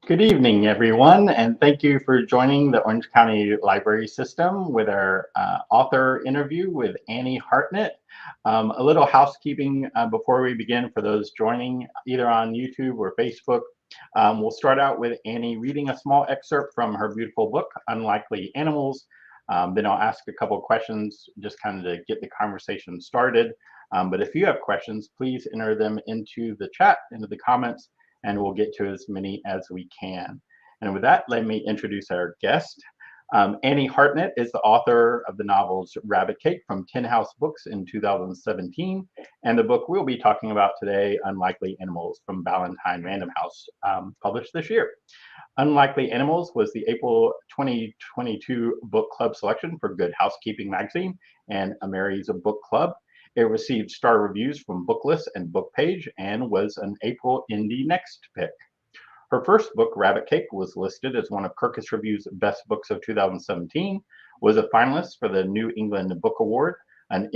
Good evening, everyone, and thank you for joining the Orange County Library System with our author interview with Annie Hartnett. A little housekeeping before we begin for those joining either on YouTube or Facebook. We'll start out with Annie reading a small excerpt from her beautiful book, Unlikely Animals. Then I'll ask a couple of questions just kind of to get the conversation started. But if you have questions, please enter them into the chat, into the comments, and we'll get to as many as we can. And with that, let me introduce our guest. Annie Hartnett is the author of the novels Rabbit Cake from Tin House Books in 2017, and the book we'll be talking about today, Unlikely Animals from Ballantine Random House, published this year. Unlikely Animals was the April 2022 book club selection for Good Housekeeping magazine and Mary's Book Club. It received star reviews from Booklist and Bookpage and was an April Indie Next pick. Her first book, Rabbit Cake, was listed as one of Kirkus Review's best books of 2017, was a finalist for the New England Book Award, an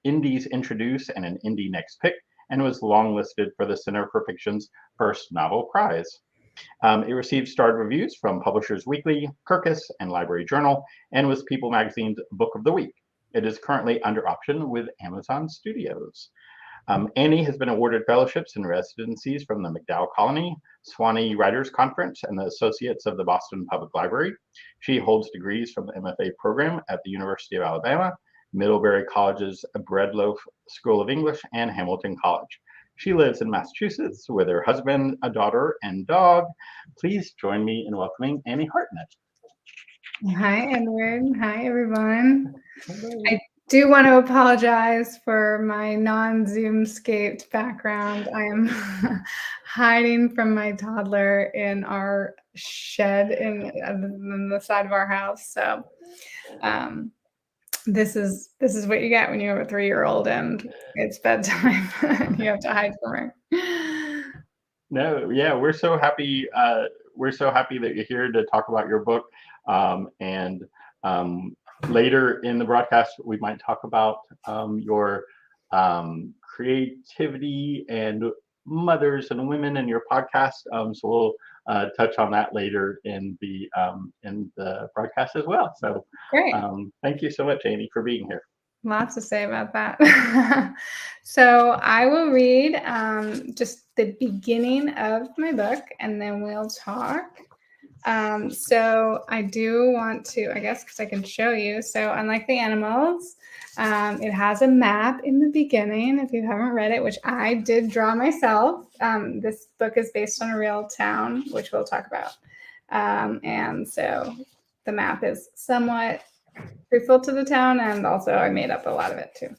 Indies Introduce and an Indie Next pick, and was longlisted for the Center for Fiction's first novel prize. It received starred reviews from Publishers Weekly, Kirkus, and Library Journal, and was People Magazine's Book of the Week. It is currently under option with Amazon Studios. Annie has been awarded fellowships and residencies from the MacDowell Colony, Swanee Writers Conference, and the Associates of the Boston Public Library. She holds degrees from the MFA program at the University of Alabama, Middlebury College's Breadloaf School of English, and Hamilton College. She lives in Massachusetts with her husband, a daughter, and dog. Please join me in welcoming Annie Hartnett. Hi, Edward. Hi, everyone. I do want to apologize for my non-Zoom-scaped background. I am hiding from my toddler in our shed in the side of our house. So this is what you get when you have a 3-year-old and it's bedtime and you have to hide from her. No, yeah, we're so happy. We're so happy that you're here to talk about your book. And later in the broadcast, we might talk about your creativity and mothers and women in your podcast. So we'll touch on that later in the broadcast as well. So Great. Thank you so much, Annie, for being here. Lots to say about that. So I will read just the beginning of my book and then we'll talk. So I do want to, I guess, because I can show you. So Unlikely Animals, it has a map in the beginning, if you haven't read it, which I did draw myself. This book is based on a real town, which we'll talk about. And so the map is somewhat truthful to the town, and also I made up a lot of it too.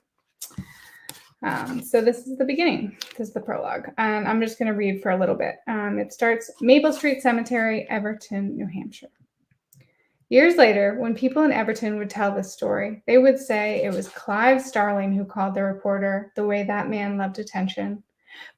So this is the beginning. This is the prologue. And I'm just going to read for a little bit. It starts, Maple Street Cemetery, Everton, New Hampshire. Years later, when people in Everton would tell this story, they would say it was Clive Starling who called the reporter the way that man loved attention.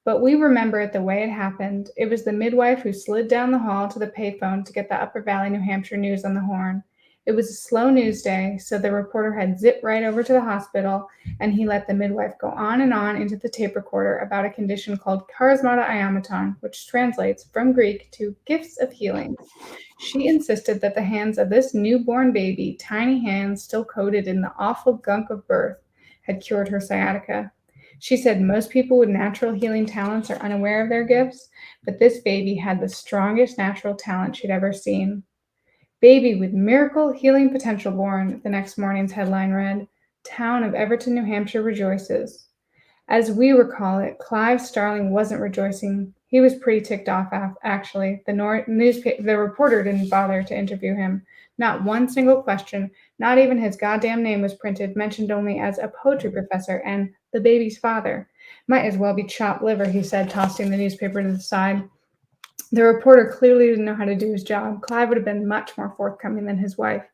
But we remember it the way it happened. It was the midwife who slid down the hall to the payphone to get the Upper Valley, New Hampshire news on the horn. It was a slow news day, so the reporter had zipped right over to the hospital, and he let the midwife go on and on into the tape recorder about a condition called charismata iamaton, which translates from Greek to gifts of healing. She insisted that the hands of this newborn baby, tiny hands still coated in the awful gunk of birth, had cured her sciatica. She said most people with natural healing talents are unaware of their gifts, but this baby had the strongest natural talent she'd ever seen. Baby with miracle healing potential born, the next morning's headline read, Town of Everton, New Hampshire rejoices. As we recall it, Clive Starling wasn't rejoicing. He was pretty ticked off, actually. The reporter didn't bother to interview him. Not one single question, not even his goddamn name was printed, mentioned only as a poetry professor and the baby's father. Might as well be chopped liver, he said, tossing the newspaper to the side. The reporter clearly didn't know how to do his job. Clive would have been much more forthcoming than his wife.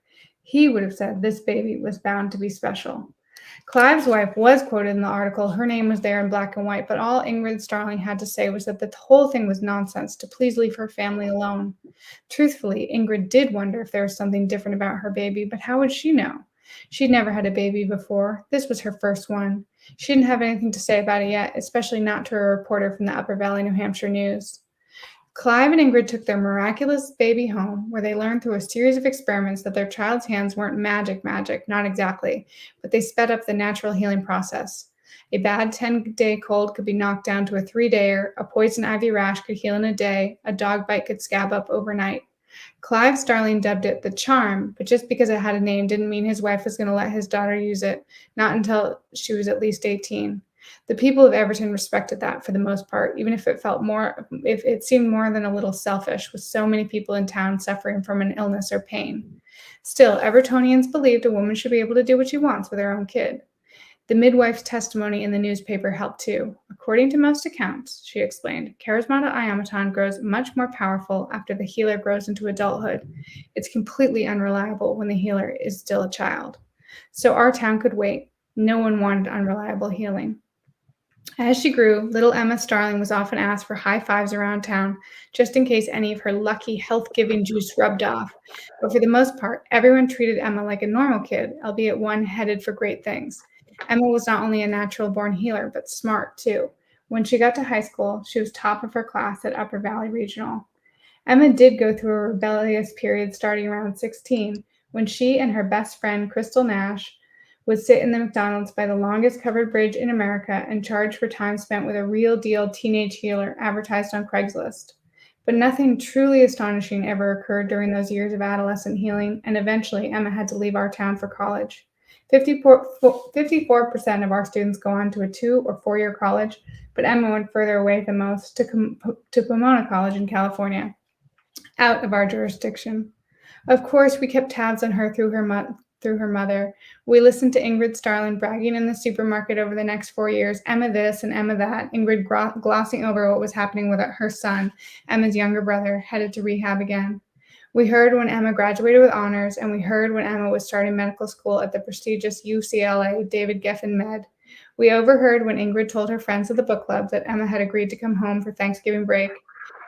He would have said this baby was bound to be special. Clive's wife was quoted in the article. Her name was there in black and white, but all Ingrid Starling had to say was that the whole thing was nonsense, to please leave her family alone. Truthfully, Ingrid did wonder if there was something different about her baby, but how would she know? She'd never had a baby before. This was her first one. She didn't have anything to say about it yet, especially not to a reporter from the Upper Valley, New Hampshire News. Clive and Ingrid took their miraculous baby home, where they learned through a series of experiments that their child's hands weren't magic, not exactly, but they sped up the natural healing process. A bad 10-day cold could be knocked down to a 3-dayer, a poison ivy rash could heal in a day, a dog bite could scab up overnight. Clive Starling dubbed it the charm, but just because it had a name didn't mean his wife was going to let his daughter use it, not until she was at least 18. The people of Everton respected that for the most part, even if it seemed more than a little selfish, with so many people in town suffering from an illness or pain. Still, Evertonians believed a woman should be able to do what she wants with her own kid. The midwife's testimony in the newspaper helped too. According to most accounts, she explained, Charismata Iamaton grows much more powerful after the healer grows into adulthood. It's completely unreliable when the healer is still a child. So our town could wait. No one wanted unreliable healing. As she grew, little Emma Starling was often asked for high fives around town, just in case any of her lucky, health-giving juice rubbed off. But for the most part, everyone treated Emma like a normal kid, albeit one headed for great things. Emma was not only a natural-born healer, but smart, too. When she got to high school, she was top of her class at Upper Valley Regional. Emma did go through a rebellious period starting around 16, when she and her best friend, Crystal Nash, would sit in the McDonald's by the longest covered bridge in America and charge for time spent with a real deal teenage healer advertised on Craigslist. But nothing truly astonishing ever occurred during those years of adolescent healing, and eventually Emma had to leave our town for college. 54% of our students go on to a 2 or 4-year college, but Emma went further away than most to Pomona College in California, out of our jurisdiction. Of course, we kept tabs on her through her mother. We listened to Ingrid Starling bragging in the supermarket over the next 4 years, Emma this and Emma that, Ingrid glossing over what was happening with her son, Emma's younger brother, headed to rehab again. We heard when Emma graduated with honors, and we heard when Emma was starting medical school at the prestigious UCLA David Geffen Med. We overheard when Ingrid told her friends at the book club that Emma had agreed to come home for Thanksgiving break.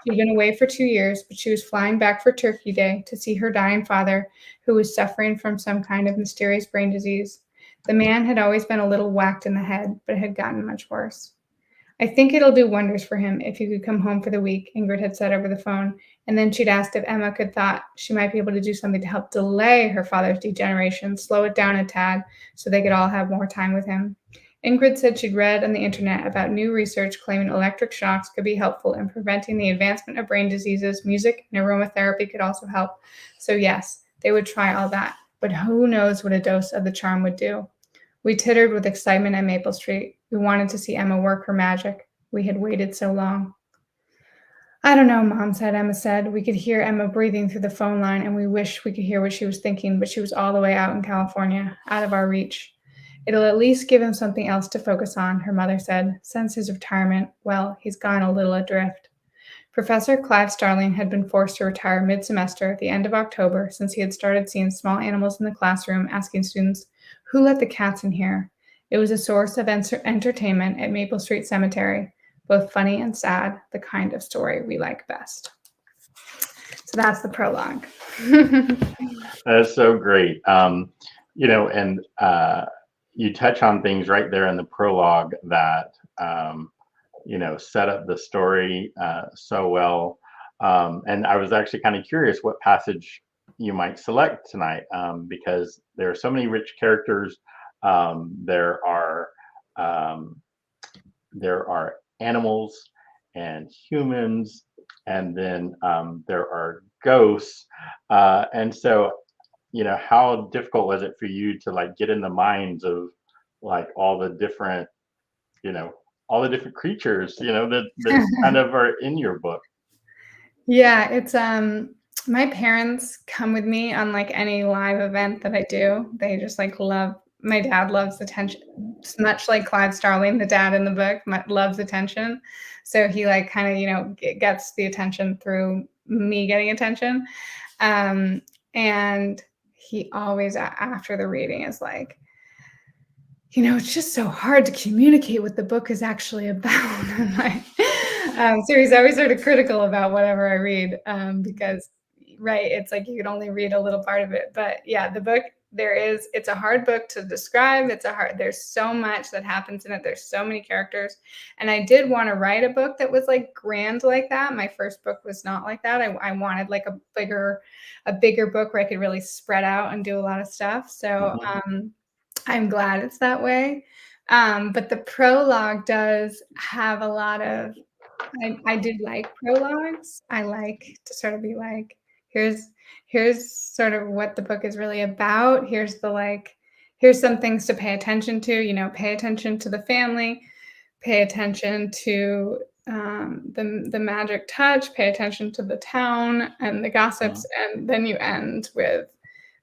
She'd been away for 2 years, but she was flying back for Turkey Day to see her dying father, who was suffering from some kind of mysterious brain disease. The man had always been a little whacked in the head, but it had gotten much worse. I think it'll do wonders for him if you could come home for the week, Ingrid had said over the phone, and then she'd asked if Emma thought she might be able to do something to help delay her father's degeneration, slow it down a tad, so they could all have more time with him. Ingrid said she'd read on the internet about new research claiming electric shocks could be helpful in preventing the advancement of brain diseases. Music and aromatherapy could also help. So yes, they would try all that, but who knows what a dose of the charm would do. We tittered with excitement at Maple Street. We wanted to see Emma work her magic. We had waited so long. I don't know, Mom said, Emma said. We could hear Emma breathing through the phone line, and we wished we could hear what she was thinking, but she was all the way out in California, out of our reach. It'll at least give him something else to focus on, her mother said. Since his retirement, well, he's gone a little adrift. Professor Clive Starling had been forced to retire mid-semester at the end of October since he had started seeing small animals in the classroom, asking students, "Who let the cats in here?" It was a source of entertainment at Maple Street Cemetery, both funny and sad, the kind of story we like best. So that's the prologue. That's so great. And you touch on things right there in the prologue that set up the story so well. And I was actually kind of curious what passage you might select tonight, because there are so many rich characters. There are animals and humans, and then there are ghosts. And so, how difficult was it for you to get in the minds of all the different creatures that kind of are in your book? Yeah, it's my parents come with me on any live event that I do. They just love. My dad loves attention, much like Clive Starling, the dad in the book, loves attention. So he kind of gets the attention through me getting attention. And he always, after the reading, is like, it's just so hard to communicate what the book is actually about. So he's always sort of critical about whatever I read, because, right, it's you can only read a little part of it. But yeah, the book it's a hard book to describe. There's so much that happens in it. There's so many characters. And I did want to write a book that was like grand like that. My first book was not like that. I wanted like a bigger book where I could really spread out and do a lot of stuff. So I'm glad it's that way. But the prologue does have a lot of, I do like prologues. I like to sort of be like, here's sort of what the book is really about. Here's some things to pay attention to, pay attention to the family, pay attention to the magic touch, pay attention to the town and the gossips. And then you end with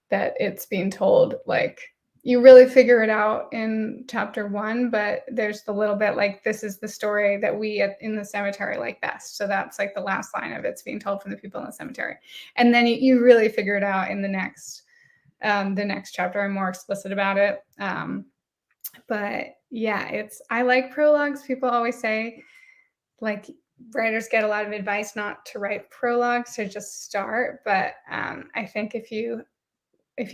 that it's being told, like, you really figure it out in chapter 1, but there's the little bit like, this is the story that we in the cemetery like best. So that's like the last line of it's being told from the people in the cemetery. And then you really figure it out in the next chapter. I'm more explicit about it. But yeah, I like prologues. People always say, like, writers get a lot of advice not to write prologues, to just start. But I think if you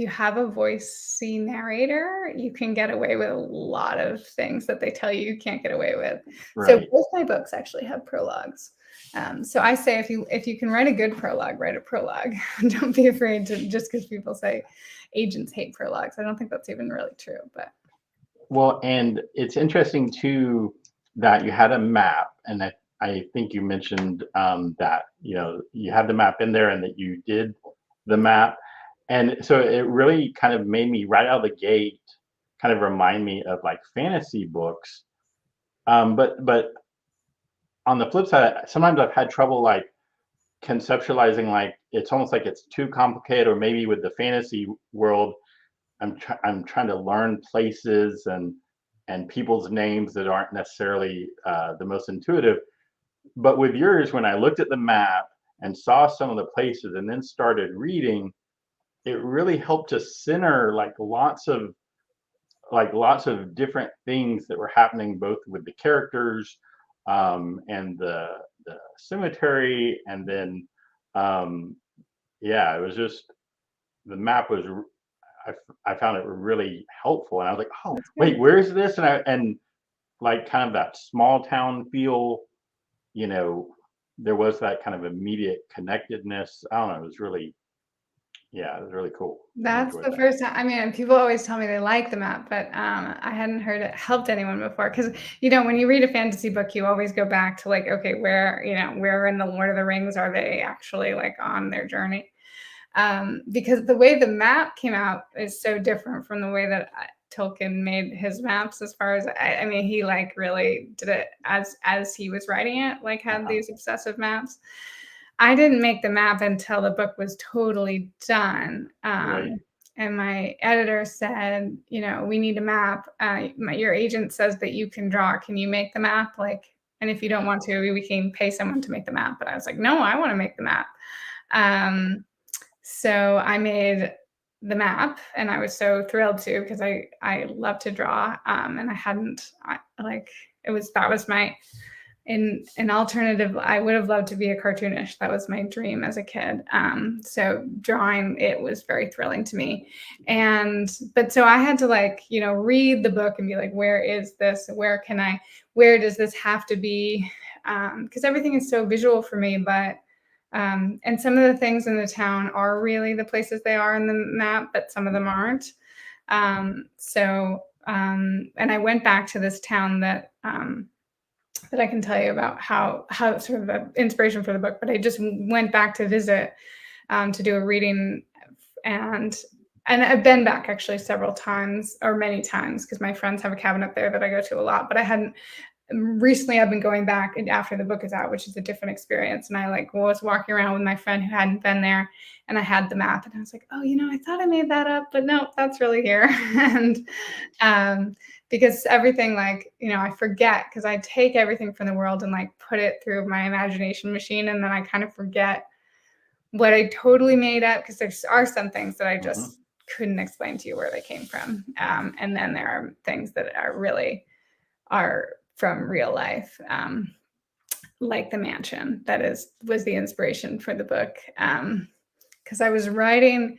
have a voicey narrator, you can get away with a lot of things that they tell you can't get away with. So Right. both my books actually have prologues. So I say if you can write a good prologue, write a prologue. Don't be afraid to, just because people say agents hate prologues. I don't think that's even really true. But Well, and it's interesting too that you had a map, and I think you mentioned that you had the map in there, and that you did the map, and so it really kind of made me right out of the gate kind of remind me of like fantasy books. But on the flip side, sometimes I've had trouble like conceptualizing, like it's almost like it's too complicated, or maybe with the fantasy world I'm trying to learn places and people's names that aren't necessarily the most intuitive. But with yours, when I looked at the map and saw some of the places and then started reading, it really helped to center lots of different things that were happening, both with the characters and the cemetery, and then yeah, it was just the map was I found it really helpful, and I was like, oh that's wait, good. where is this? And like kind of that small town feel, you know, there was that kind of immediate connectedness. I don't know, it was really, yeah, it was really cool. I That's enjoyed the that. first time. I mean, people always tell me they like the map, but I hadn't heard it helped anyone before. Because when you read a fantasy book, you always go back to like, okay, where in the Lord of the Rings are they actually like on their journey? Because the way the map came out is so different from the way that Tolkien made his maps. As far as I mean, he like really did it as he was writing it, like had Uh-huh. these obsessive maps. I didn't make the map until the book was totally done. Right. And my editor said, we need a map. Your agent says that you can draw. Can you make the map? Like, and if you don't want to, we can pay someone to make the map. But I was like, no, I want to make the map. So I made the map, and I was so thrilled to, because I love to draw, and I hadn't like that was my in an alternative. I would have loved to be a cartoonist. That was my dream as a kid. So drawing it was very thrilling to me, but so I had to read the book and be like, where is this? Where does this have to be? Because everything is so visual for me, but and some of the things in the town are really the places they are in the map, but some of them aren't. And I went back to this town that I can tell you about how sort of the inspiration for the book, but I just went back to visit to do a reading, and I've been back actually several times, or many times, because my friends have a cabin up there that I go to a lot, but I hadn't. Recently I've been going back after the book is out, which is a different experience. And I was walking around with my friend who hadn't been there, and I had the map, and I was like, oh, I thought I made that up, but no, that's really here. And because everything, I forget, because I take everything from the world and put it through my imagination machine, and then I kind of forget what I totally made up, because there are some things that I Mm-hmm. just couldn't explain to you where they came from. And then there are things that are from real life, like the mansion was the inspiration for the book. Because I was writing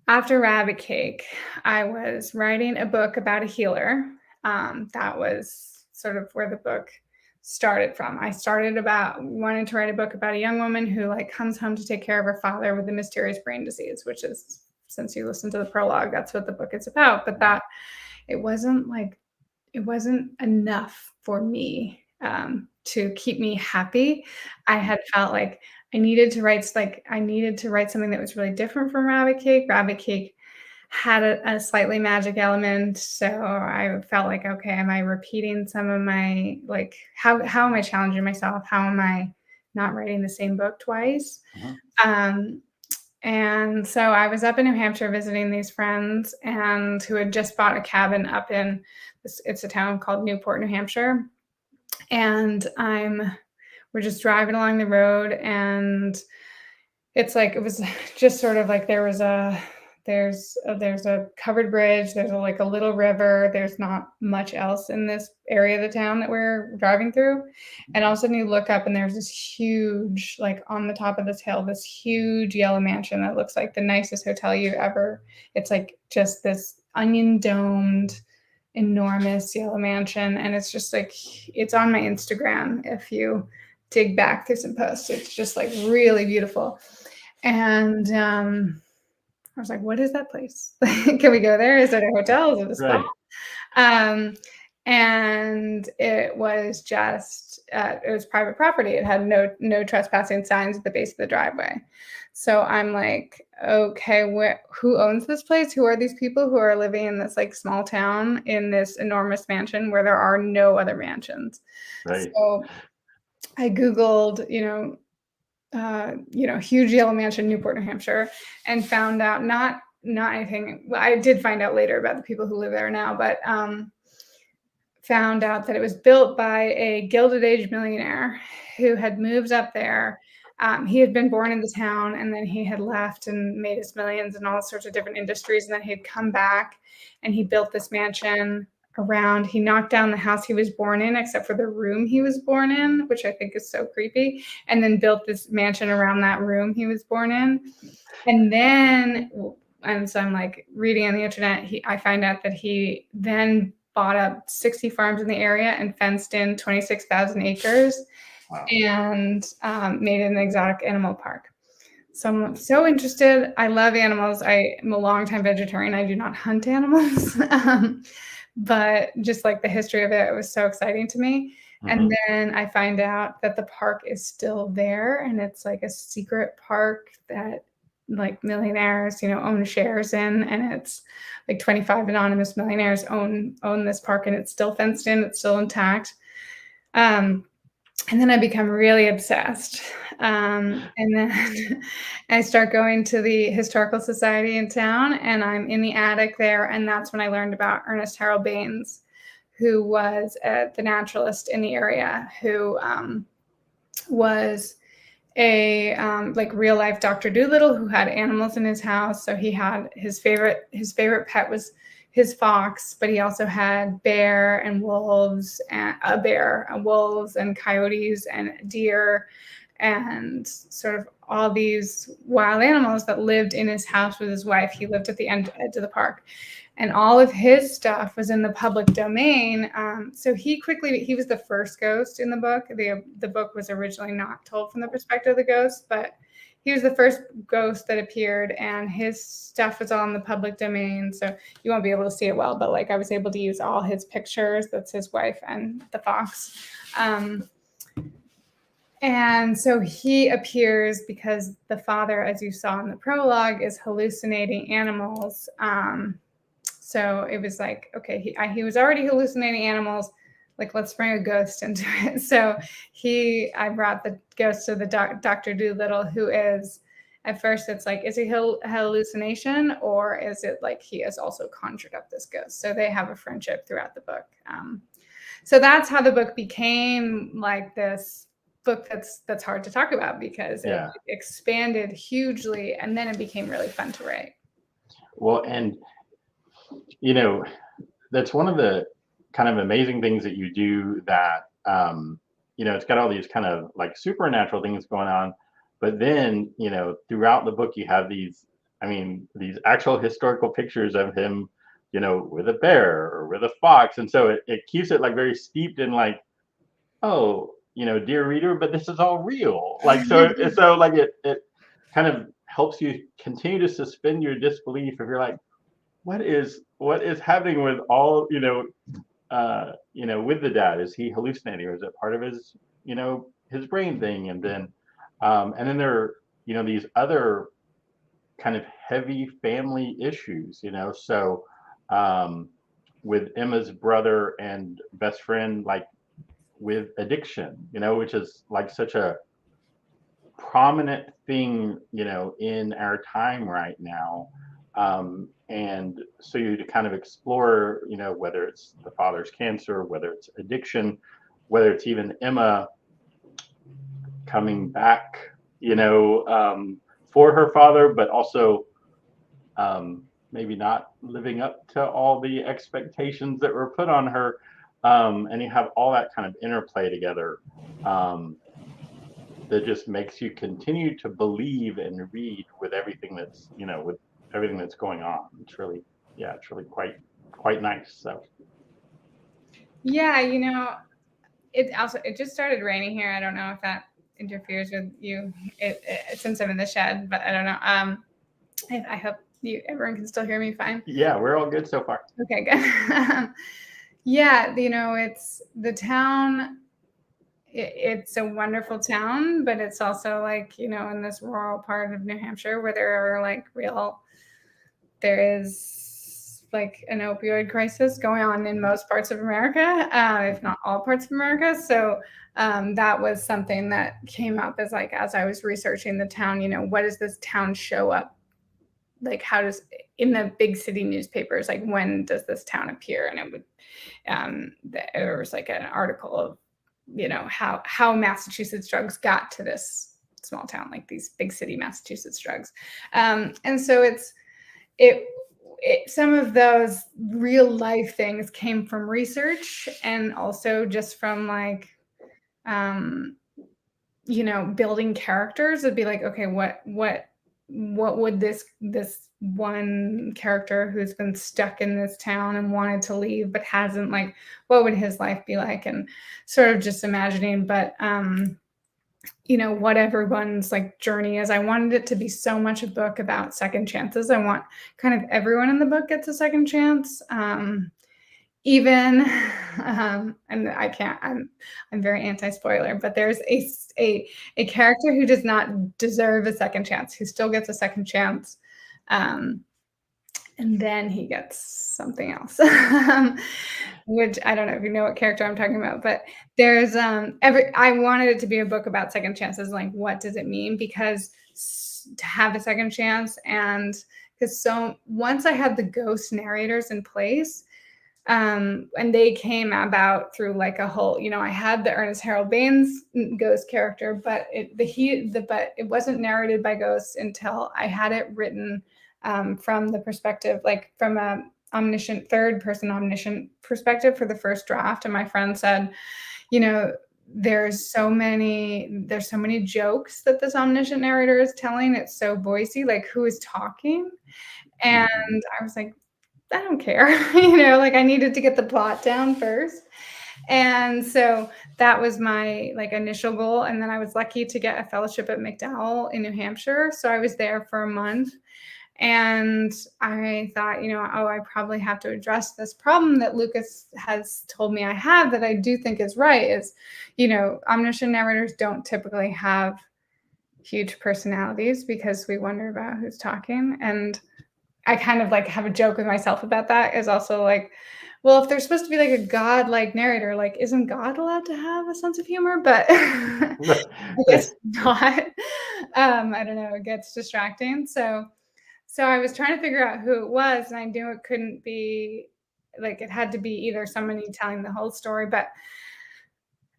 After Rabbit Cake, I was writing a book about a healer. That was sort of where the book started from. I started about wanting to write a book about a young woman who like comes home to take care of her father with a mysterious brain disease, which is, since you listen to the prologue, that's what the book is about. But that it wasn't enough for me to keep me happy. I had felt like I needed to write something that was really different from Rabbit Cake. Rabbit Cake had a slightly magic element, so I felt like, okay, am I repeating some of my like how am I challenging myself? How am I not writing the same book twice? Mhm. Um, and so I was up in New Hampshire visiting these friends and who had just bought a cabin up in it's a town called Newport, New Hampshire. And we're just driving along the road and it's like it was just sort of like there's a covered bridge, there's like a little river, there's not much else in this area of the town that we're driving through. And all of a sudden you look up and there's this huge, like on the top of this hill, this huge yellow mansion that looks like the nicest hotel you ever. It's like just this onion domed enormous yellow mansion, and it's just like it's on my Instagram if you dig back through some posts. It's just like really beautiful. And I was like, what is that place? Can we go there? Is it a hotel? Is it a spa? Right. Um, and it was just it was private property. It had no trespassing signs at the base of the driveway. So I'm like, okay, who owns this place? Who are these people who are living in this like small town in this enormous mansion where there are no other mansions? Right. So I Googled, huge yellow mansion, Newport, New Hampshire, and found out not anything. Well, I did find out later about the people who live there now, but found out that it was built by a Gilded Age millionaire who had moved up there. He had been born in the town and then he had left and made his millions in all sorts of different industries. And then he had come back and he built this mansion he knocked down the house he was born in, except for the room he was born in, which I think is so creepy, and then built this mansion around that room he was born in. And so I'm like reading on the internet, I find out that he then bought up 60 farms in the area and fenced in 26,000 acres. Wow. And made it an exotic animal park. So I'm so interested. I love animals. I am a longtime vegetarian. I do not hunt animals. But just like the history of it was so exciting to me. Mm-hmm. And then I find out that the park is still there and it's like a secret park that like millionaires, own shares in, and it's like 25 anonymous millionaires own this park and it's still fenced in, it's still intact. And then I become really obsessed. And then I start going to the historical society in town and I'm in the attic there. And that's when I learned about Ernest Harold Baines, who was the naturalist in the area, who was a like real life Dr. Dolittle who had animals in his house. So he had his favorite pet was his fox, but he also had bear and wolves and wolves and coyotes and deer and sort of all these wild animals that lived in his house with his wife. He lived at the edge of the park. And all of his stuff was in the public domain. So he was the first ghost in the book. The book was originally not told from the perspective of the ghost, but he was the first ghost that appeared and his stuff was all in the public domain. So you won't be able to see it well, but like I was able to use all his pictures. That's his wife and the fox. And so he appears because the father, as you saw in the prologue, is hallucinating animals. So it was like, okay, he was already hallucinating animals. Like, let's bring a ghost into it. So I brought the ghost to the Dr. Dolittle, who is, at first it's like, is he a hallucination or is it like he has also conjured up this ghost? So they have a friendship throughout the book. So that's how the book became like this book that's hard to talk about because it expanded hugely and then it became really fun to write. Well, and that's one of the kind of amazing things that you do that, it's got all these kind of like supernatural things going on, but then, throughout the book, you have these I mean, these actual historical pictures of him, with a bear or with a fox. And so it keeps it like very steeped in like, oh, dear reader, but this is all real. Like, so like it kind of helps you continue to suspend your disbelief if you're like, what is happening with all, with the dad? Is he hallucinating, or is it part of his, his brain thing? And then there are, these other kind of heavy family issues, So with Emma's brother and best friend, like with addiction, which is like such a prominent thing, in our time right now. And so you to kind of explore, whether it's the father's cancer, whether it's addiction, whether it's even Emma coming back, for her father, but also maybe not living up to all the expectations that were put on her. And you have all that kind of interplay together. That just makes you continue to believe and read with everything that's with everything that's going on. It's really quite nice. So Yeah, it just started raining here. I don't know if that interferes with you, since I'm in the shed, but I don't know. I hope everyone can still hear me fine. yeah, we're all good so far. Okay, good. Yeah, it's the town. It's a wonderful town, but it's also like, in this rural part of New Hampshire where there is like an opioid crisis going on in most parts of America, if not all parts of America. So that was something that came up as I was researching the town, what does this town show up? Like, how does in the big city newspapers, like when does this town appear? And it would, there was like an article of, how Massachusetts drugs got to this small town, like these big city Massachusetts drugs. And so it some of those real life things came from research, and also just from like, building characters. It'd be like, okay, what would this one character who's been stuck in this town and wanted to leave but hasn't, like, what would his life be like? And sort of just imagining, but what everyone's like journey is. I wanted it to be so much a book about second chances. I want kind of everyone in the book gets a second chance. Even and I can't, I'm very anti-spoiler, but there's a character who does not deserve a second chance, who still gets a second chance. And then he gets something else. Which I don't know if you know what character I'm talking about, but there's I wanted it to be a book about second chances. Like, what does it mean? Because to have a second chance, and because so once I had the ghost narrators in place, and they came about through like a whole, I had the Ernest Harold Baines ghost character, but it wasn't narrated by ghosts until I had it written from the perspective, like from a third person omniscient perspective for the first draft. And my friend said, there's so many jokes that this omniscient narrator is telling. It's so voicey, like, who is talking? And I was like, I don't care. Like, I needed to get the plot down first. And so that was my like initial goal. And then I was lucky to get a fellowship at McDowell in New Hampshire. So I was there for a month. And I thought, I probably have to address this problem that Lucas has told me I have, that I do think is right, is, omniscient narrators don't typically have huge personalities because we wonder about who's talking. And I kind of like have a joke with myself about that, is also like, well, if they're supposed to be like a God-like narrator, like, isn't God allowed to have a sense of humor? But I guess not. I don't know. It gets distracting. So I was trying to figure out who it was, and I knew it couldn't be, like, it had to be either somebody telling the whole story. But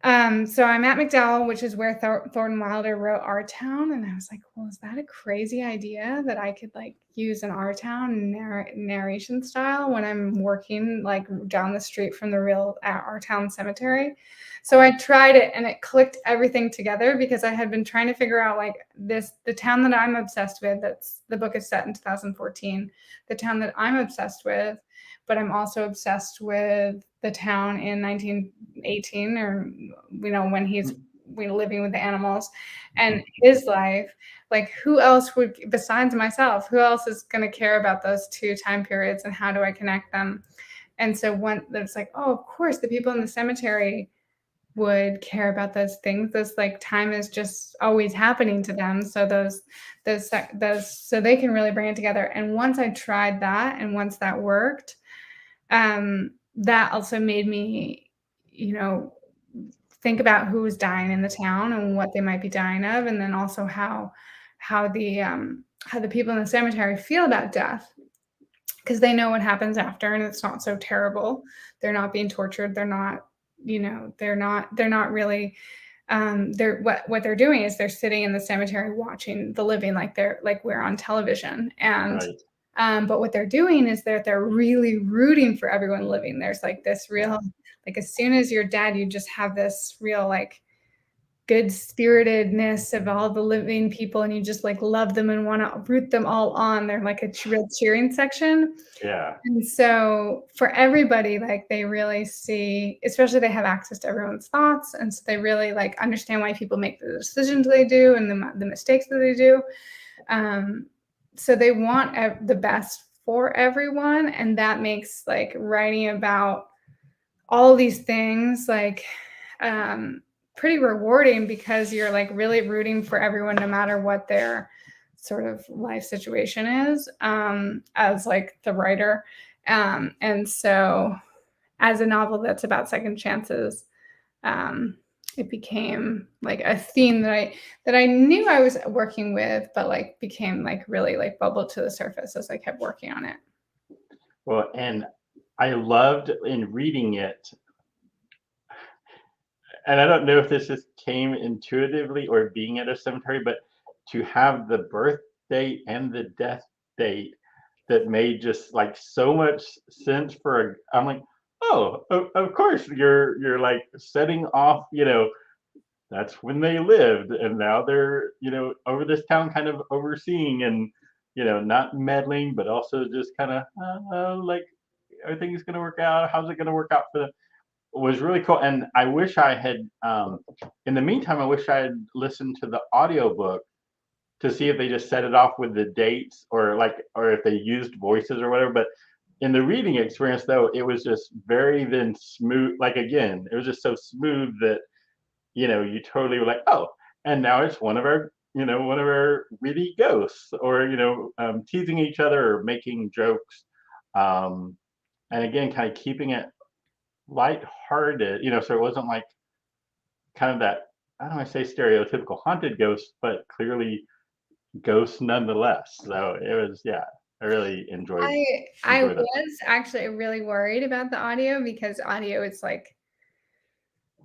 So I'm at McDowell, which is where Thornton Wilder wrote Our Town, and I was like, well, is that a crazy idea that I could like use an Our Town narration style when I'm working like down the street from the real Our Town cemetery? So I tried it and it clicked everything together because I had been trying to figure out like the town that I'm obsessed with, that's the book is set in 2014, the town that I'm obsessed with, but I'm also obsessed with the town in 1918, or when he's living with the animals and his life. Like, who else would, besides myself, who else is going to care about those two time periods, and how do I connect them? And so one that's like, oh, of course the people in the cemetery would care about those things. This like time is just always happening to them. So those so they can really bring it together. And once I tried that, and once that worked, that also made me, think about who was dying in the town and what they might be dying of, and then also how the people in the cemetery feel about death, because they know what happens after, and it's not so terrible. They're not being tortured. They're not, they're not really. They're what they're doing is they're sitting in the cemetery watching the living, like we're on television, and Right. but what they're doing is they're really rooting for everyone living. There's like this real, like as soon as you're dead, you just have this real like good spiritedness of all the living people, and you just like love them and want to root them all on. They're like a real cheering section. Yeah. And so for everybody, like they really see, especially they have access to everyone's thoughts. And so they really like understand why people make the decisions they do and the mistakes that they do. So they want the best for everyone. And that makes like writing about all these things like pretty rewarding, because you're like really rooting for everyone no matter what their sort of life situation is, as like the writer. And so as a novel that's about second chances, it became like a theme that I knew I was working with, but like became like really like bubbled to the surface as I kept working on it. Well, and I loved in reading it, and I don't know if this just came intuitively or being at a cemetery, but to have the birth date and the death date that made just like so much sense for I'm like, oh, of course you're like setting off, that's when they lived, and now they're, over this town kind of overseeing and, not meddling, but also just kind of like everything's going to work out. How's it going to work out for them? Was really cool. And I wish I had, in the meantime, I wish I had listened to the audiobook to see if they just set it off with the dates, or if they used voices or whatever. But in the reading experience, though, it was just very then smooth. Like, again, it was just so smooth that, you totally were like, oh, and now it's one of our witty ghosts, or, teasing each other or making jokes. And again, kind of keeping it lighthearted, so it wasn't like kind of that, I don't want to say stereotypical haunted ghost, but clearly ghosts nonetheless. So it was, yeah, I really enjoyed I enjoyed that. was actually really worried about the audio, because audio is like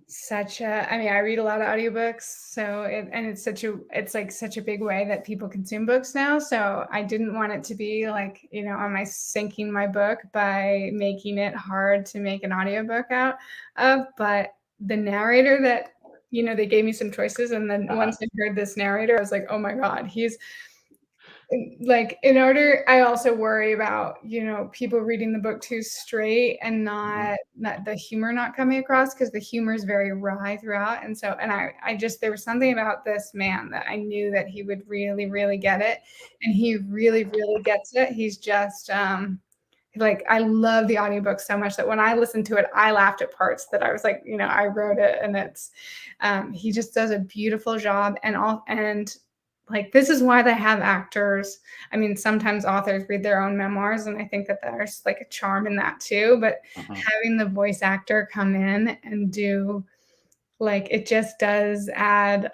such a, I mean, I read a lot of audiobooks, so it's like such a big way that people consume books now. So I didn't want it to be like, am I sinking my book by making it hard to make an audiobook out of? But the narrator that, they gave me some choices, and then once I heard this narrator, I was like, oh my God, he's like, I also worry about, people reading the book too straight and not the humor not coming across, because the humor is very wry throughout. And so, and I just, there was something about this man that I knew that he would really, really get it. And he really, really gets it. He's just, like, I love the audiobook so much that when I listened to it, I laughed at parts that I was like, I wrote it, and it's, he just does a beautiful job. And like, this is why they have actors. I mean, sometimes authors read their own memoirs, and I think that there's like a charm in that too. But having the voice actor come in and do, like, it just does add,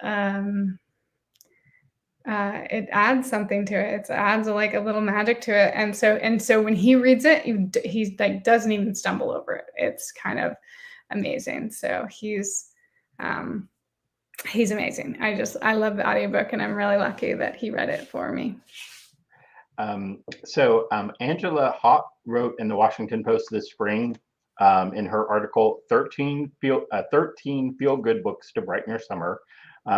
it adds something to it. It adds like a little magic to it. And so when he reads it, he's like doesn't even stumble over it. It's kind of amazing. So he's He's amazing. I love the audiobook, and I'm really lucky that he read it for me. Angela Hawk wrote in the Washington Post this spring in her article, 13 feel-good books to brighten your summer.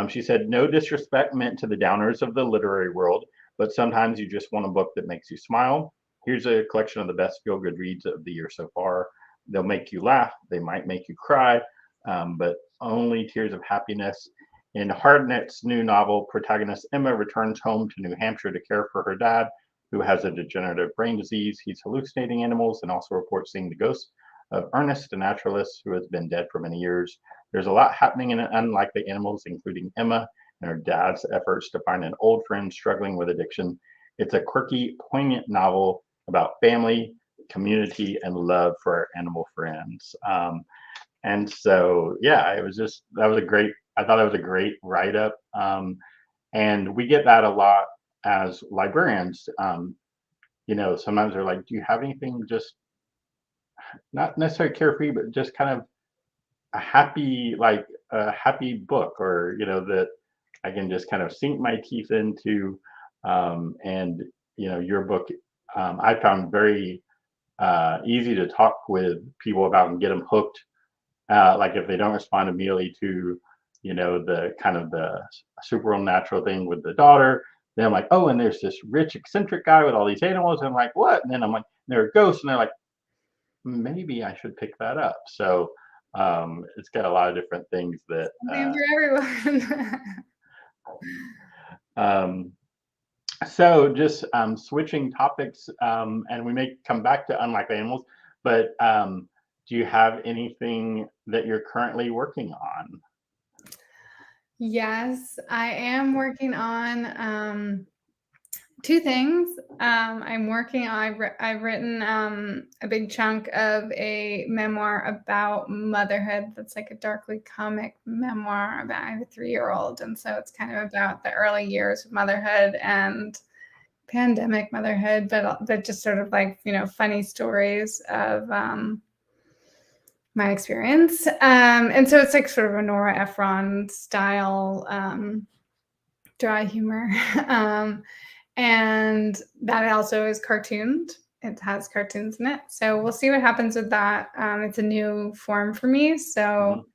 She said, no disrespect meant to the downers of the literary world, but sometimes you just want a book that makes you smile. Here's a collection of the best feel-good reads of the year so far. They'll make you laugh. They might make you cry, but only tears of happiness. In Hartnett's new novel, protagonist Emma returns home to New Hampshire to care for her dad, who has a degenerative brain disease. He's hallucinating animals and also reports seeing the ghost of Ernest, a naturalist who has been dead for many years. There's a lot happening in unlikely animals, including Emma and her dad's efforts to find an old friend struggling with addiction. It's a quirky, poignant novel about family, community, and love for our animal friends. And so, yeah, I thought it was a great write-up. And we get that a lot as librarians. Sometimes they're like, do you have anything just not necessarily carefree, but just kind of a happy book, or that I can just kind of sink my teeth into. And your book, I found very easy to talk with people about and get them hooked. Like if they don't respond immediately to the kind of the supernatural thing with the daughter, then I'm like, oh, and there's this rich eccentric guy with all these animals, and I'm like, what? And then I'm like, there are ghosts, and they're like, maybe I should pick that up. So it's got a lot of different things that Something for everyone. so just switching topics, and we may come back to unlikely animals, but do you have anything that you're currently working on? Yes, I am working on two things. I've written a big chunk of a memoir about motherhood. That's like a darkly comic memoir about, I have a 3-year-old, and so it's kind of about the early years of motherhood and pandemic motherhood, but just sort of like funny stories of my experience. And so it's like sort of a Nora Ephron style dry humor. And that also is cartooned. It has cartoons in it. So we'll see what happens with that. It's a new form for me. So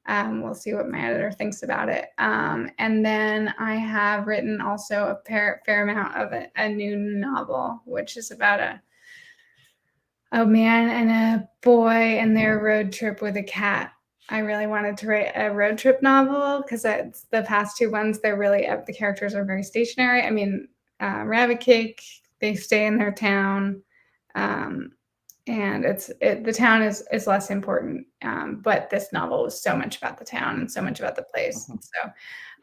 we'll see what my editor thinks about it. And then I have written also a fair amount of a new novel, which is about a man and a boy and their road trip with a cat. I really wanted to write a road trip novel because the past two ones, the characters are very stationary. I mean, Rabbit Cake, they stay in their town, and the town is less important. But this novel was so much about the town and so much about the place. So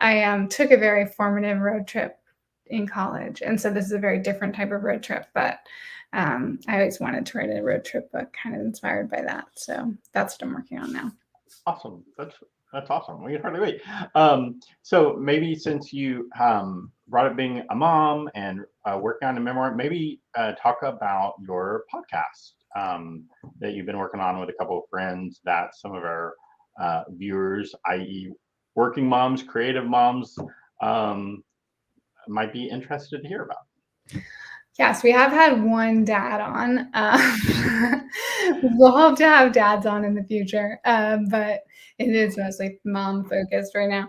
I took a very formative road trip in college, and so this is a very different type of road trip, but I always wanted to write a road trip book kind of inspired by that. So that's what I'm working on now. Awesome. That's awesome. We can hardly wait. So maybe since you brought up being a mom and working on a memoir, maybe talk about your podcast that you've been working on with a couple of friends that some of our viewers, i.e. working moms, creative moms, might be interested to hear about. Yes, we have had one dad on. We'll hope to have dads on in the future, but it is mostly mom focused right now.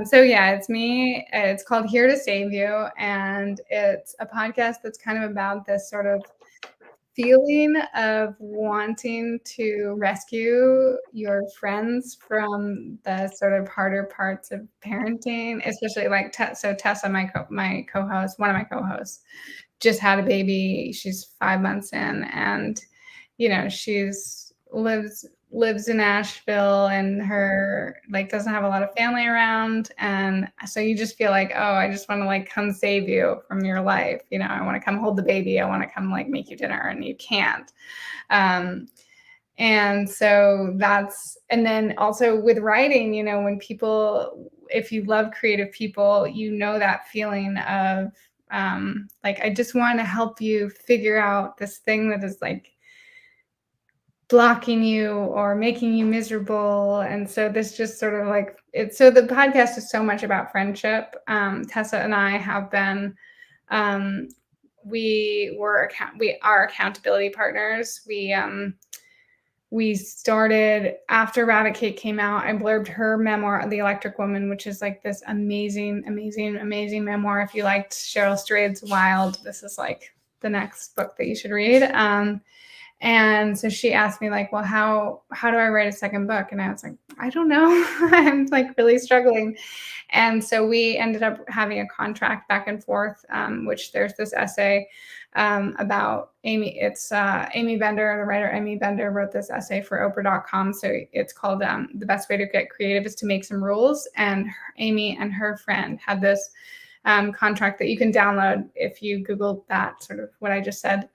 So yeah, it's me. It's called Here to Save You, and it's a podcast that's kind of about this sort of feeling of wanting to rescue your friends from the sort of harder parts of parenting, especially like Tessa, my co-host, one of my co-hosts, just had a baby. She's 5 months in, and she's lives in Asheville, and her doesn't have a lot of family around, and so you just feel like, oh, I just want to come save you from your life. I want to come hold the baby. I want to come make you dinner, and you can't. And so and then also with writing, when if you love creative people, that feeling of I just want to help you figure out this thing that is blocking you or making you miserable. And so this just sort of like it's so the podcast is so much about friendship. Tessa and I have been um, we are accountability partners. We started after Rabbit Cake came out. I blurbed her memoir, The Electric Woman, which is like this amazing, amazing, amazing memoir. If you liked Cheryl Strayed's Wild, this is like the next book that you should read. And so she asked me like, well, how do I write a second book? And I was like, I don't know. I'm like really struggling. And so we ended up having a contract back and forth, which there's this essay about Amy. It's Amy Bender, the writer Amy Bender wrote this essay for Oprah.com. So it's called The Best Way to Get Creative is to Make Some Rules. And Amy and her friend had this contract that you can download if you Google that, sort of what I just said.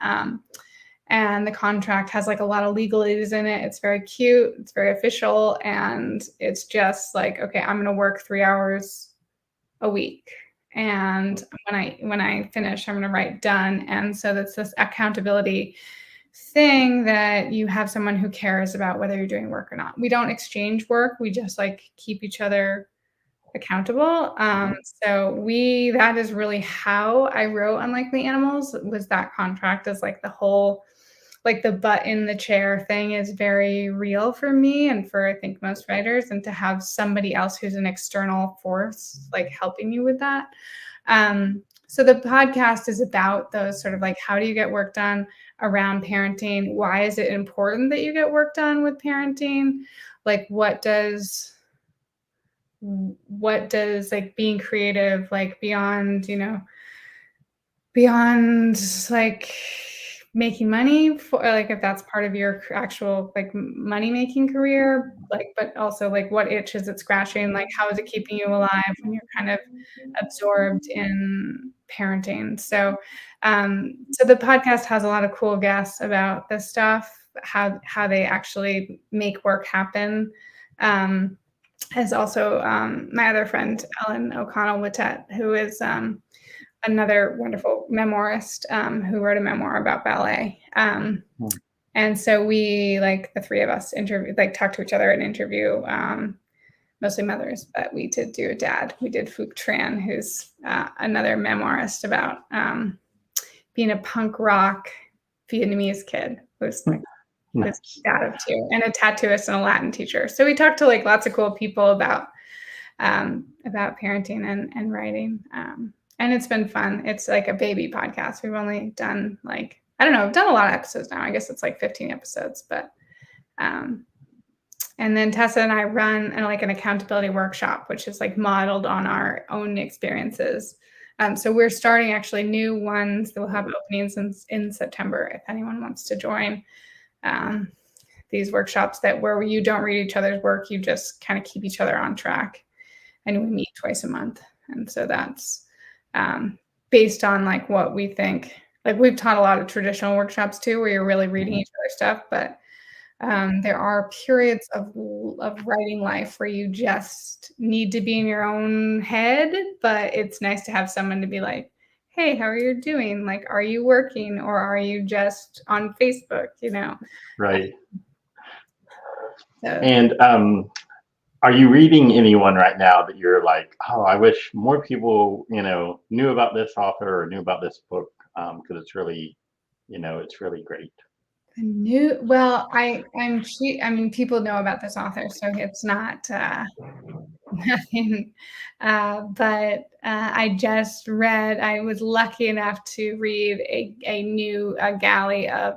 And the contract has like a lot of legalese in it. It's very cute. It's very official. And it's just like, okay, I'm going to work 3 hours a week. And when I finish, I'm going to write done. And so that's this accountability thing that you have someone who cares about whether you're doing work or not. We don't exchange work. We just like keep each other accountable. So that is really how I wrote Unlikely Animals, was that contract is like the whole, like the butt in the chair thing is very real for me and for I think most writers, and to have somebody else who's an external force like helping you with that. So the podcast is about those sort of like, how do you get work done around parenting? Why is it important that you get work done with parenting? Like what does like being creative, like beyond like making money for, like if that's part of your actual like money making career, like, but also like what itch is it scratching? Like how is it keeping you alive when you're kind of absorbed in parenting? So so the podcast has a lot of cool guests about this stuff, how they actually make work happen. As also my other friend, Ellen O'Connell Wittett, who is another wonderful memoirist who wrote a memoir about ballet. And so we, like the three of us, talk to each other and interview mostly mothers, but we did do a dad. We did Phuc Tran, who's another memoirist about being a punk rock Vietnamese kid who's like this dad of two, and a tattooist and a Latin teacher. So we talked to like lots of cool people about parenting and writing. And it's been fun. It's like a baby podcast. We've only done like, I don't know, I've done a lot of episodes now. I guess it's like 15 episodes, but and then Tessa and I run an accountability workshop, which is like modeled on our own experiences. So we're starting actually new ones that will have openings in September if anyone wants to join these workshops where you don't read each other's work, you just kind of keep each other on track, and we meet twice a month. And so that's based on like what we think. Like we've taught a lot of traditional workshops too, where you're really reading each other's stuff, but there are periods of writing life where you just need to be in your own head, but it's nice to have someone to be like, hey, how are you doing? Like, are you working or are you just on Facebook, Right. So. And are you reading anyone right now that you're like, oh, I wish more people, knew about this author or knew about this book, because it's really, it's really great. Well, I mean, people know about this author, so it's not nothing. But I was lucky enough to read a new galley of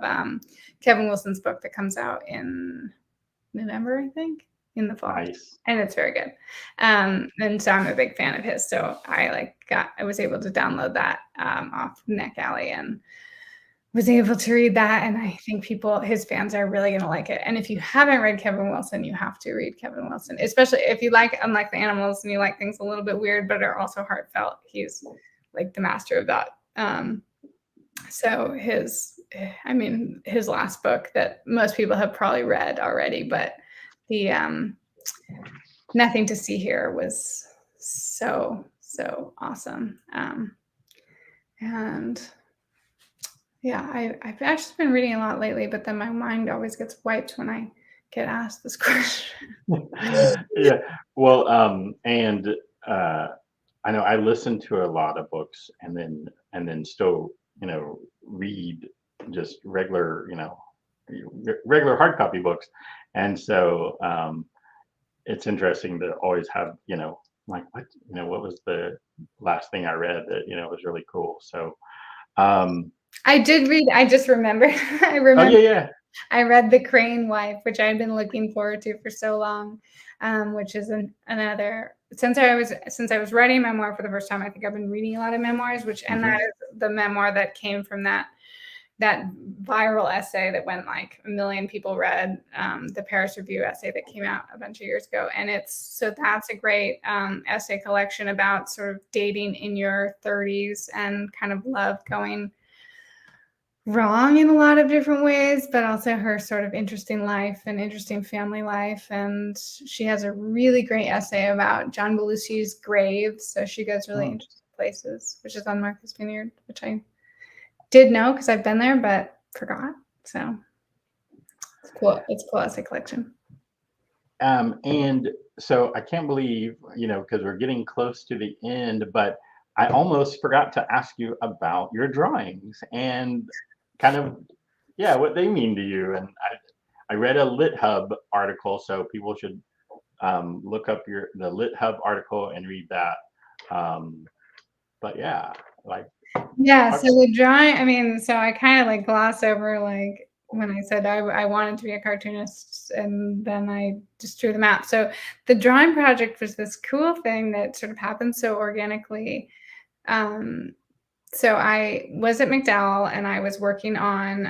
Kevin Wilson's book that comes out in November, I think, in the fall. Nice. And it's very good. And so I'm a big fan of his. So I was able to download that off NetGalley and was able to read that. And I think his fans are really going to like it. And if you haven't read Kevin Wilson, you have to read Kevin Wilson, especially if you like Unlikely Animals and you like things a little bit weird, but are also heartfelt. He's like the master of that. So his last book that most people have probably read already, but the Nothing to See Here was so awesome. And Yeah, I've actually been reading a lot lately, but then my mind always gets wiped when I get asked this question. Yeah. Well, and uh, I know I listen to a lot of books, and then still, read just regular, regular hard copy books, and so it's interesting to always have, like what, what was the last thing I read that was really cool. So, um, I did read, I just remembered. I oh remember yeah, yeah. I read The Crane Wife, which I had been looking forward to for so long, which is another since I was writing memoir for the first time. I think I've been reading a lot of memoirs, which and that Hmm. is the memoir that came from that viral essay that went like a million people read, the Paris Review essay that came out a bunch of years ago. And that's a great essay collection about sort of dating in your 30s and kind of love going wrong in a lot of different ways, but also her sort of interesting life and interesting family life. And she has a really great essay about John Belushi's grave. So she goes really interesting places, which is on Martha's Vineyard, which I did know because I've been there, but forgot. So it's cool. It's a cool essay collection. And so I can't believe, because we're getting close to the end, but I almost forgot to ask you about your drawings and kind of, yeah, what they mean to you. And I read a Lit Hub article, so people should look up the Lit Hub article and read that. Um, but yeah, like, Yeah. talk, So the drawing, I mean, so I kind of like gloss over like when I said I wanted to be a cartoonist and then I just drew them out. So the drawing project was this cool thing that sort of happened so organically. Um, so I was at McDowell and I was working on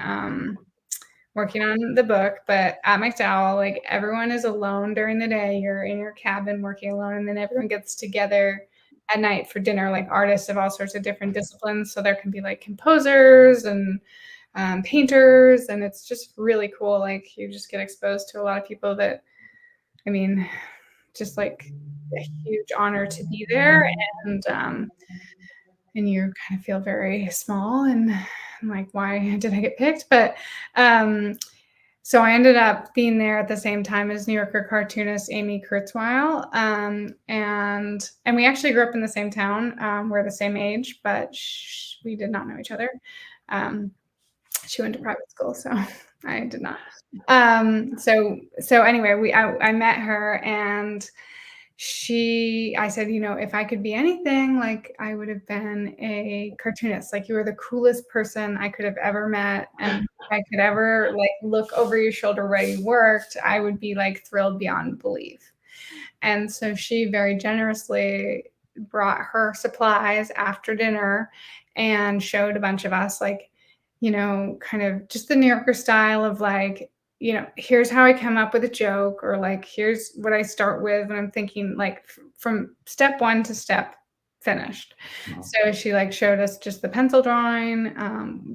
the book, but at McDowell, like everyone is alone during the day. You're in your cabin working alone, and then everyone gets together at night for dinner, like artists of all sorts of different disciplines. So there can be like composers and painters, and it's just really cool. Like you just get exposed to a lot of people that, I mean, just like a huge honor to be there, and and you kind of feel very small and like, why did I get picked? But so I ended up being there at the same time as New Yorker cartoonist Amy Kurzweil, and we actually grew up in the same town. We're the same age, but we did not know each other. Um, she went to private school, so I did not. So anyway, I met her and I said, if I could be anything, like I would have been a cartoonist. Like you were the coolest person I could have ever met. And if I could ever like look over your shoulder where you worked, I would be like thrilled beyond belief. And so she very generously brought her supplies after dinner and showed a bunch of us like, kind of just the New Yorker style of like, here's how I come up with a joke, or like, here's what I start with when I'm thinking, like, from step one to step finished. So she like showed us just the pencil drawing,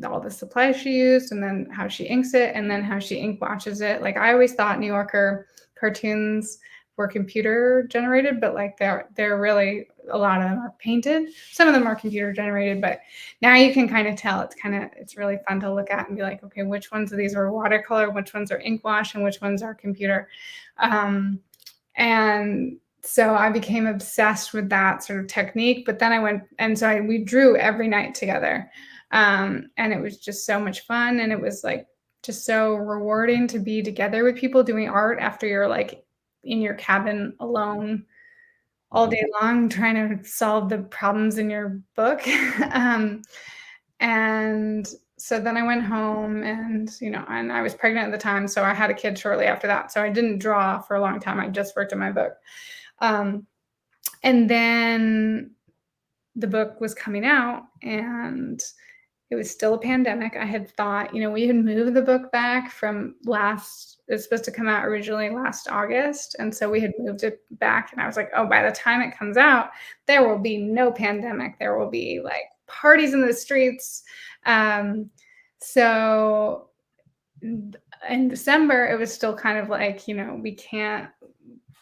all the supplies she used, and then how she inks it, and then how she ink washes it. Like I always thought New Yorker cartoons were computer generated, but like they're really, a lot of them are painted. Some of them are computer generated, but now you can kind of tell. It's really fun to look at and be like, okay, which ones of these are watercolor, which ones are ink wash, and which ones are computer. And so I became obsessed with that sort of technique. But then I went, and so we drew every night together. And it was just so much fun. And it was like just so rewarding to be together with people doing art after you're like in your cabin alone all day long trying to solve the problems in your book. And so then I went home and I was pregnant at the time. So I had a kid shortly after that. So I didn't draw for a long time. I just worked on my book. And then the book was coming out and it was still a pandemic. I had thought, we had moved the book back from it was supposed to come out originally last August. And so we had moved it back. And I was like, oh, by the time it comes out, there will be no pandemic. There will be like parties in the streets. So in December, it was still kind of like, we can't,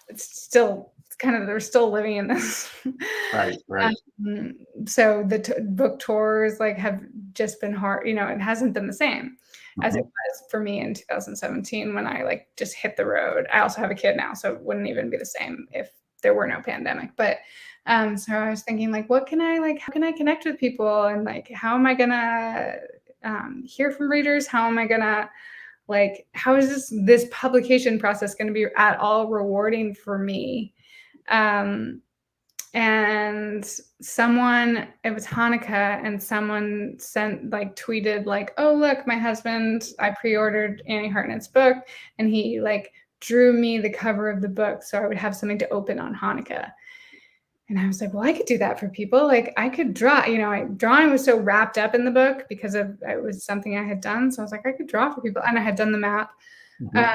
it's kind of they're still living in this. Right, right. So the book tours like have just been hard. It hasn't been the same as it Mhm. was for me in 2017 when I like just hit the road. I also have a kid now, so it wouldn't even be the same if there were no pandemic. But so I was thinking like, what can I like? How can I connect with people? And like, how am I gonna hear from readers? How am I gonna like? How is this publication process going to be at all rewarding for me? And it was Hanukkah, and someone tweeted like, oh look, my husband, I pre-ordered Annie Hartnett's book, and he like drew me the cover of the book so I would have something to open on Hanukkah. And I was like, well, I could do that for people. Like I could draw, drawing was so wrapped up in the book because it was something I had done. So I was like, I could draw for people, and I had done the map. Mhm.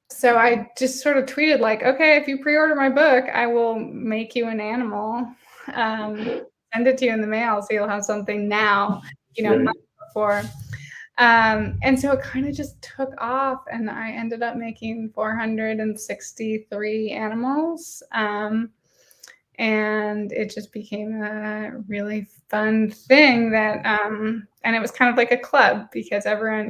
So I just sort of tweeted like, okay, if you pre-order my book, I will make you an animal, send it to you in the mail, so you'll have something now, Right. months before. And so it kind of just took off, and I ended up making 463 animals. And it just became a really fun thing and it was kind of like a club because everyone,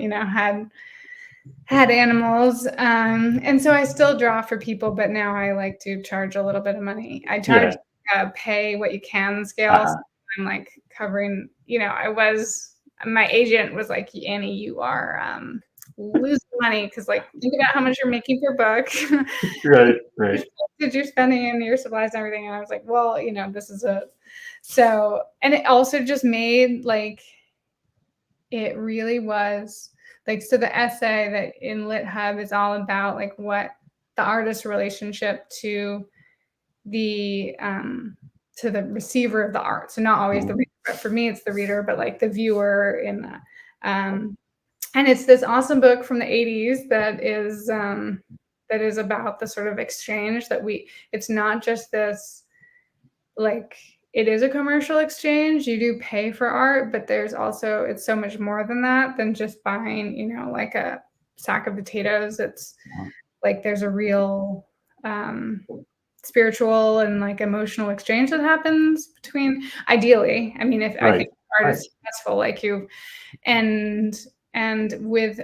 had animals. And so I still draw for people, but now I like to charge a little bit of money. I charge Yeah. pay what you can scale. So Uh-huh. I'm like covering, my agent was like, Annie, you are losing money because like think about how much you're making per book. Right, right. That you're spending in your supplies and everything. And I was like, well, this is so, and it also just made like, it really was like, so the essay that in Lit Hub is all about like what the artist's relationship the to the receiver of the art. So not always the Mhm. reader, but for me it's the reader, but like the viewer in the and it's this awesome book from the 80s that is about the sort of exchange it's not just this like it is a commercial exchange. You do pay for art, but it's so much more than that than just buying, like a sack of potatoes. It's Mhm. like there's a real um, spiritual and like emotional exchange that happens between ideally. I mean, if I Right, think art right. is successful, like you and with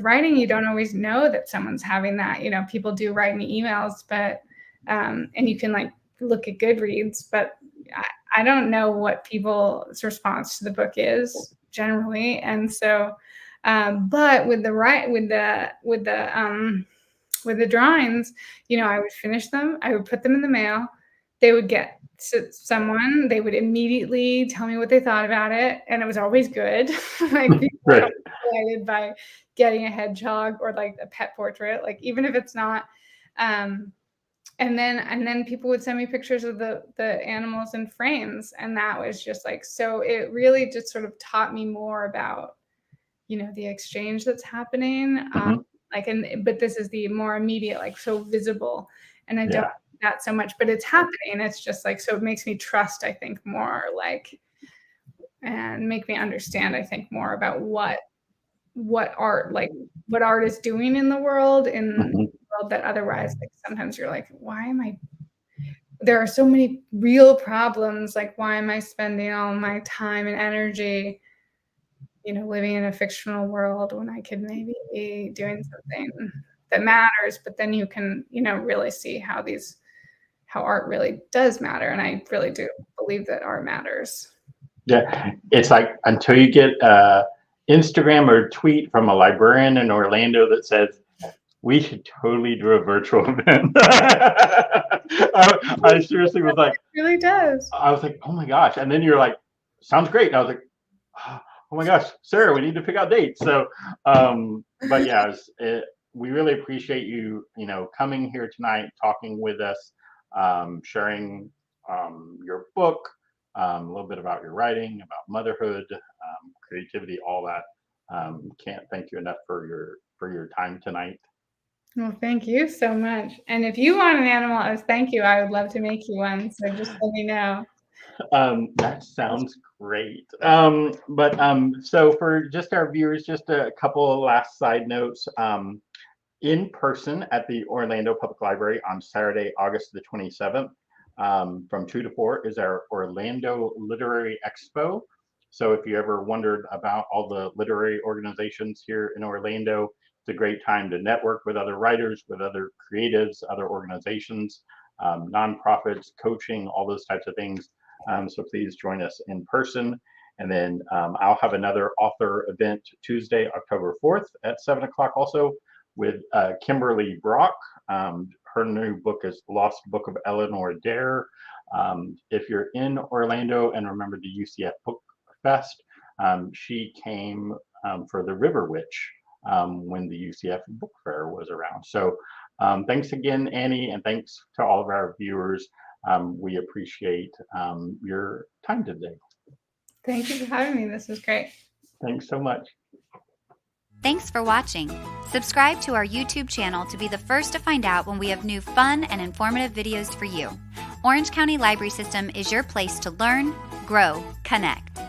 writing, you don't always know that someone's having that. People do write me emails, but and you can like look at Goodreads, but I don't know what people's response to the book is generally. And so, but with the drawings, I would finish them, I would put them in the mail, they would get to someone, they would immediately tell me what they thought about it, and it was always good. Like people were Right. delighted by getting a hedgehog or like a pet portrait, like even if it's not. Um, and then people would send me pictures of the animals in frames, and that was just like, so it really just sort of taught me more about the exchange that's happening. Mhm. But this is the more immediate, like so visible, and I don't Yeah. do that so much, but it's happening. It's just like, so it makes me trust, I think, more like, and make me understand, I think, more about what art like what art is doing in the world, Mhm. that otherwise like sometimes you're like, why am I there are so many real problems, like why am I spending all my time and energy living in a fictional world when I could maybe be doing something that matters. But then you can really see how art really does matter, and I really do believe that art matters. Yeah. It's like until you get a Instagram or tweet from a librarian in Orlando that says, we should totally do a virtual event. I seriously was like, It really does. oh my gosh. And then you're like, sounds great. And I was like, oh my gosh, Sarah, we need to pick out dates. So, but yeah, we really appreciate you, coming here tonight, talking with us, sharing your book, a little bit about your writing, about motherhood, creativity, all that. Can't thank you enough for your time tonight. Well, thank you so much. And if you want an animal as thank you, I would love to make you one. So just let me know. That sounds great. But so for just our viewers, just a couple of last side notes. in person at the Orlando Public Library on Saturday, August the 27th. From 2 to 4 is our Orlando Literary Expo. So if you ever wondered about all the literary organizations here in Orlando, it's a great time to network with other writers, with other creatives, other organizations, nonprofits, coaching, all those types of things. So please join us in person. And then I'll have another author event Tuesday, October 4th at 7 o'clock also with Kimberly Brock. Her new book is Lost Book of Eleanor Dare. If you're in Orlando and remember the UCF Book Fest, she came for the River Witch when the UCF Book Fair was around. So thanks again, Annie, and thanks to all of our viewers. We appreciate your time today. Thank you for having me. This was great. Thanks so much. Thanks for watching. Subscribe to our YouTube channel to be the first to find out when we have new fun and informative videos for you. Orange County Library System is your place to learn, grow, connect.